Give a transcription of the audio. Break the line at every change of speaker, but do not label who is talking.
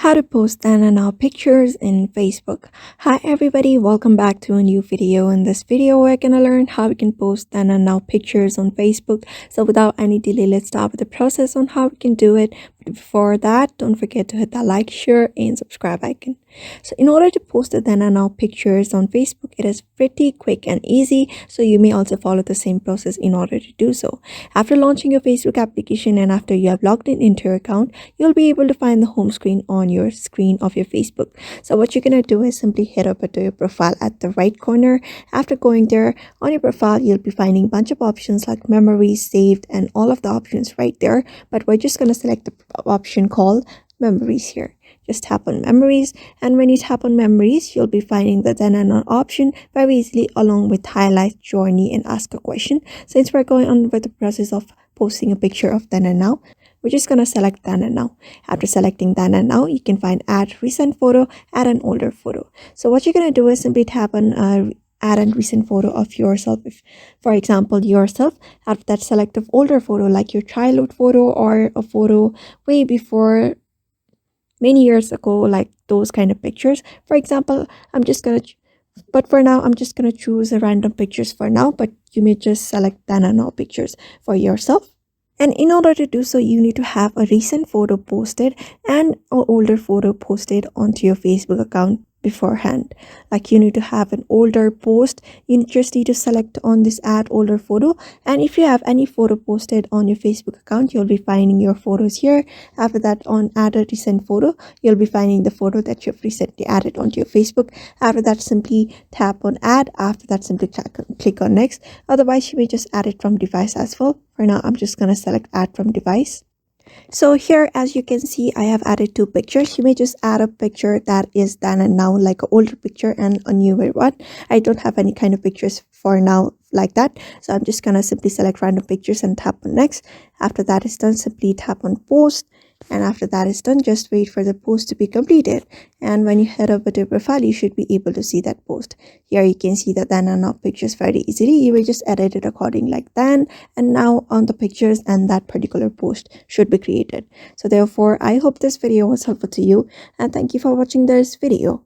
How to post then and now pictures in Facebook. Hi everybody, welcome back to a new video. In this video we're gonna learn how we can post then and now pictures on Facebook. So without any delay, let's start with the process on how we can do it. But before that, don't forget to hit that like, share and subscribe icon. So in order to post the then and now pictures on Facebook, it is pretty quick and easy, so you may also follow the same process in order to do so. After launching your Facebook application and after you have logged in into your account, you'll be able to find the home screen on your screen of your Facebook. So what you're gonna do is simply head over to your profile at the right corner. After going there, on your profile you'll be finding a bunch of options like memories, saved, and all of the options right there, but we're just gonna select the option called memories here. Just tap on memories, and when you tap on memories, you'll be finding the then and now option very easily, along with highlight, journey, and ask a question. Since we're going on with the process of posting a picture of then and now, we're just gonna select then and now. After selecting then and now, you can find add recent photo, add an older photo. So what you're gonna do is simply tap on add a recent photo of yourself. If, for example, yourself, after that select of older photo like your childhood photo or a photo way before many years ago, like those kind of pictures. For example, but for now I'm just gonna choose a random pictures for now, but you may just select then and now pictures for yourself. And in order to do so, you need to have a recent photo posted and an older photo posted onto your Facebook account beforehand. Like you need to have an older post, you just need to select on this add older photo, and if you have any photo posted on your Facebook account, you'll be finding your photos here. After that, on add a recent photo, you'll be finding the photo that you've recently added onto your Facebook. After that, simply tap on add. After that, simply click on next. Otherwise, you may just add it from device as well. For now, I'm just gonna select add from device. So here, as you can see, I have added two pictures. You may just add a picture that is then and now, like an older picture and a newer one. I don't have any kind of pictures for now like that, so I'm just gonna simply select random pictures and tap on next. After that is done, simply tap on post, and after that is done, just wait for the post to be completed. And when you head over to your profile, you should be able to see that post. Here you can see the then and now pictures very easily. You will just edit it according like then and now on the pictures, and that particular post should be created. So therefore, I hope this video was helpful to you, and thank you for watching this video.